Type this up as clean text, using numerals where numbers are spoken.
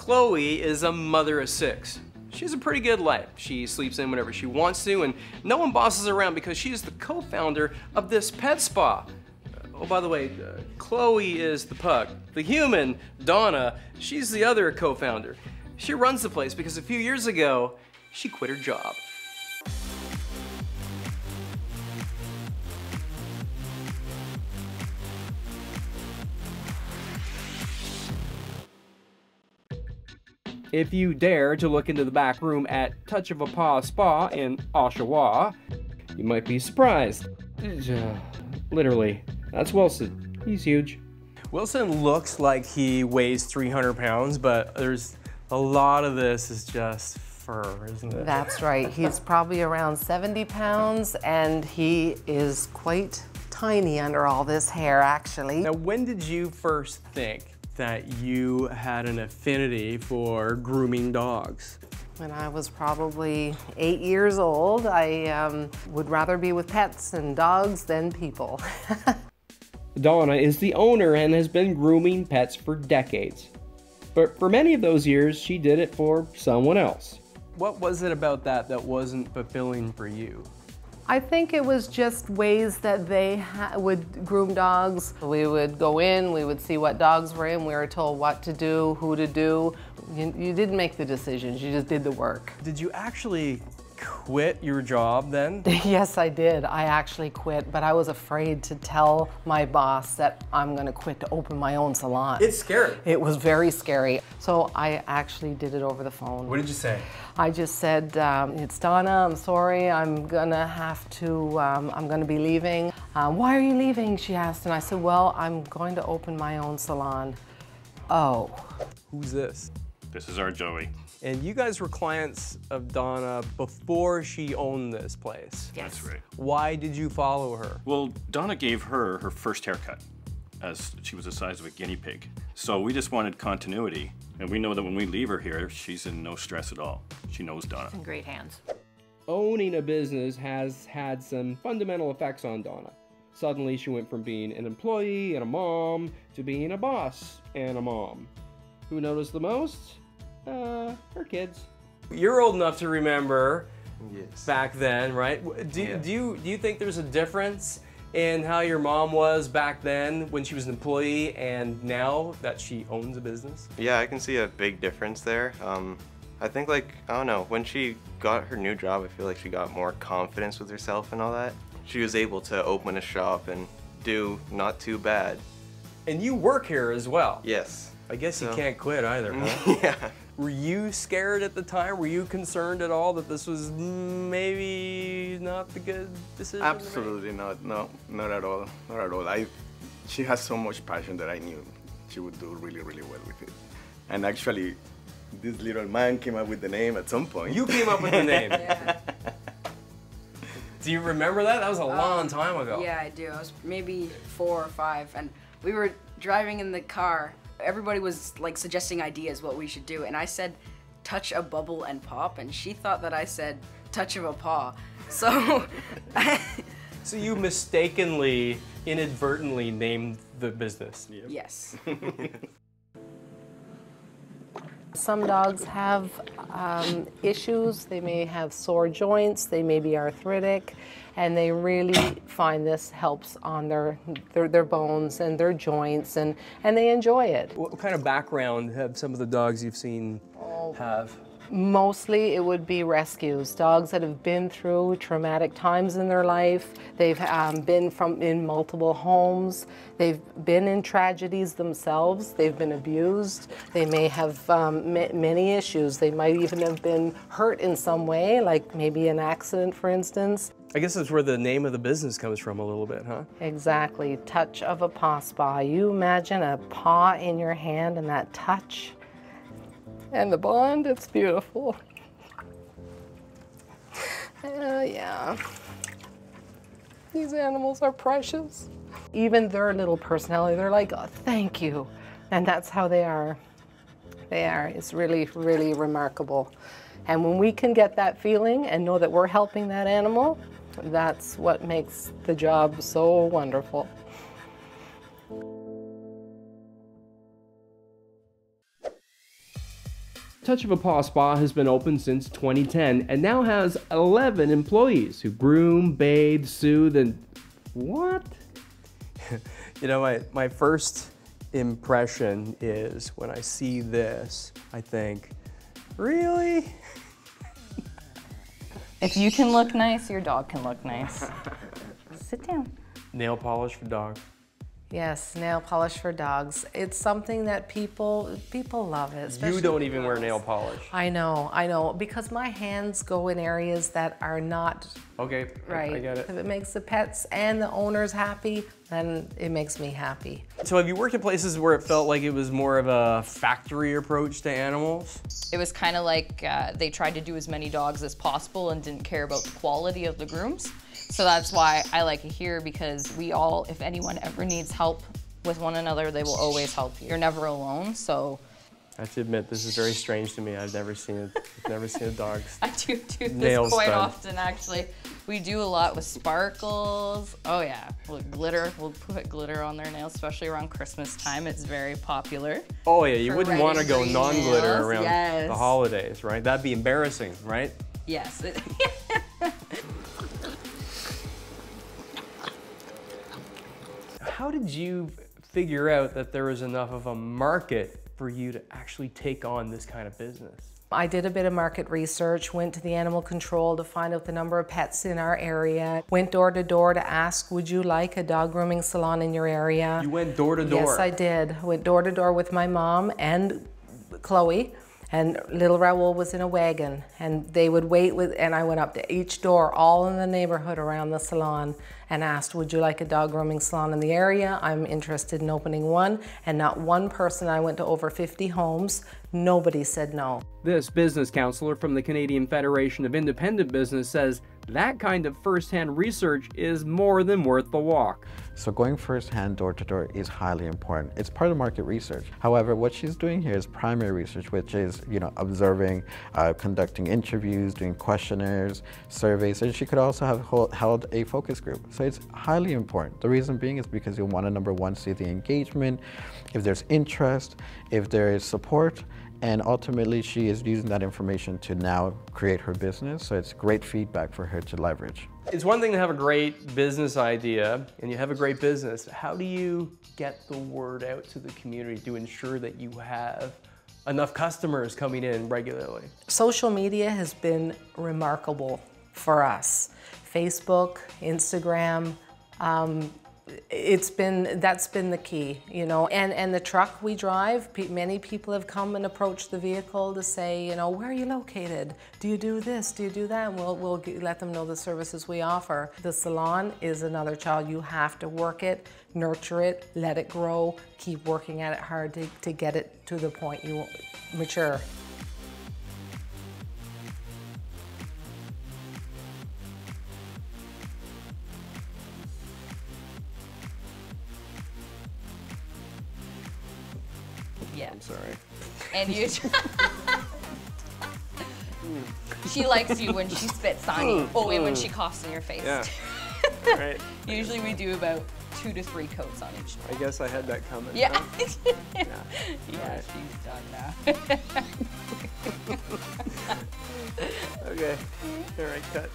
Chloe is a mother of 6. She has a pretty good life. She sleeps in whenever she wants to, and no one bosses her around because she is the co-founder of this pet spa. Oh, by the way, Chloe is the pug. The human, Donna, she's the other co-founder. She runs the place because a few years ago, she quit her job. If you dare to look into the back room at Touch of a Paw Spa in Oshawa, you might be surprised. Literally, that's Wilson. He's huge. Wilson looks like he weighs 300 pounds, but there's a lot of this is just fur, isn't it? That's right. He's probably around 70 pounds, and he is quite tiny under all this hair, actually. Now, when did you first think that you had an affinity for grooming dogs? When I was probably 8 years old, I would rather be with pets and dogs than people. Donna is the owner and has been grooming pets for decades. But for many of those years, she did it for someone else. What was it about that that wasn't fulfilling for you? I think it was just ways that they would groom dogs. We would go in, we would see what dogs were in, we were told what to do, who to do. You didn't make the decisions, you just did the work. Did you actually quit your job then? Yes, I did. I actually quit, but I was afraid to tell my boss that I'm gonna quit to open my own salon. It's scary. It was very scary. So I actually did it over the phone. What did you say? I just said, it's Donna, I'm sorry, I'm gonna be leaving. Why are you leaving, she asked, and I said, well, I'm going to open my own salon. Oh. Who's this? This is our Joey. And you guys were clients of Donna before she owned this place. Yes. That's right. Why did you follow her? Well, Donna gave her her first haircut, as she was the size of a guinea pig. So we just wanted continuity. And we know that when we leave her here, she's in no stress at all. She knows Donna. In great hands. Owning a business has had some fundamental effects on Donna. Suddenly she went from being an employee and a mom to being a boss and a mom. Who noticed the most? Her kids. You're old enough to remember back then, right? Do you think there's a difference in how your mom was back then when she was an employee and now that she owns a business? Yeah, I can see a big difference there. I think, like, I don't know, when she got her new job, I feel like she got more confidence with herself and all that. She was able to open a shop and do not too bad. And you work here as well. Yes. I guess you can't quit either, huh? Yeah. Were you scared at the time? Were you concerned at all that this was maybe not the good decision? Absolutely not. No, not at all. Not at all. She has so much passion that I knew she would do really, really well with it. And actually, this little man came up with the name at some point. You came up with the name. Yeah. Do you remember that? That was a long time ago. Yeah, I do. I was maybe 4 or 5, and we were driving in the car. Everybody was like suggesting ideas what we should do, and I said touch a bubble and pop, and she thought that I said touch of a paw. So So you mistakenly, inadvertently named the business. Yep. yes. Some dogs have issues. They may have sore joints, they may be arthritic, and they really find this helps on their bones and their joints, and they enjoy it. What kind of background have some of the dogs you've seen have? Mostly it would be rescues, dogs that have been through traumatic times in their life. They've been in multiple homes. They've been in tragedies themselves. They've been abused. They may have many issues. They might even have been hurt in some way, like maybe an accident, for instance. I guess that's where the name of the business comes from a little bit, huh? Exactly, Touch of a Paw Spa. You imagine a paw in your hand and that touch. And the bond, it's beautiful. Yeah. These animals are precious. Even their little personality, they're like, oh, thank you. And that's how they are. They are. It's really, really remarkable. And when we can get that feeling and know that we're helping that animal, that's what makes the job so wonderful. Touch of a Paw Spa has been open since 2010 and now has 11 employees who groom, bathe, soothe, and what? You know, my first impression is when I see this, I think, really? If you can look nice, your dog can look nice. Sit down. Nail polish for dogs. Yes, nail polish for dogs. It's something that people love it. You don't even wear nail polish. I know, because my hands go in areas that are not Okay, right. I get it. If it makes the pets and the owners happy, then it makes me happy. So have you worked in places where it felt like it was more of a factory approach to animals? It was kind of like they tried to do as many dogs as possible and didn't care about the quality of the grooms. So that's why I like it here, because we all, if anyone ever needs help with one another, they will always help you. You're never alone, so. I have to admit, this is very strange to me. I've never seen a dog. I do this Nails quite done. often, actually. We do a lot with sparkles. Oh yeah, with glitter. We'll put glitter on their nails, especially around Christmas time. It's very popular. Oh yeah, you For wouldn't red want to and go green non-glitter nails, around yes. the holidays, right? That'd be embarrassing, right? Yes. How did you figure out that there was enough of a market for you to actually take on this kind of business? I did a bit of market research, went to the animal control to find out the number of pets in our area, went door to door to ask, would you like a dog grooming salon in your area? You went door to door? Yes, I did. Went door to door with my mom and Chloe, and little Raoul was in a wagon, and they would wait with, and I went up to each door, all in the neighborhood around the salon, and asked, would you like a dog grooming salon in the area? I'm interested in opening one, and not one person. I went to over 50 homes. Nobody said no. This business counselor from the Canadian Federation of Independent Business says that kind of first-hand research is more than worth the walk. So going first-hand door-to-door is highly important. It's part of market research. However, what she's doing here is primary research, which is, observing, conducting interviews, doing questionnaires, surveys, and she could also have held a focus group. So it's highly important. The reason being is because you want to, number one, see the engagement, if there's interest, if there is support, and ultimately she is using that information to now create her business. So it's great feedback for her to leverage. It's one thing to have a great business idea and you have a great business. How do you get the word out to the community to ensure that you have enough customers coming in regularly? Social media has been remarkable for us. Facebook, Instagram, that's been the key, and the truck we drive, many people have come and approached the vehicle to say, where are you located? Do you do this? Do you do that? And we'll let them know the services we offer. The salon is another child. You have to work it, nurture it, let it grow, keep working at it hard to get it to the point you mature. Yeah. I'm sorry. And you. She likes you when she spits on you. Oh, and when she coughs in your face. Yeah. Right. Usually we do about 2 to 3 coats on each dog. I guess I had that coming. Yeah. Huh? Yeah, Right. she's done now. Okay. All right, cut.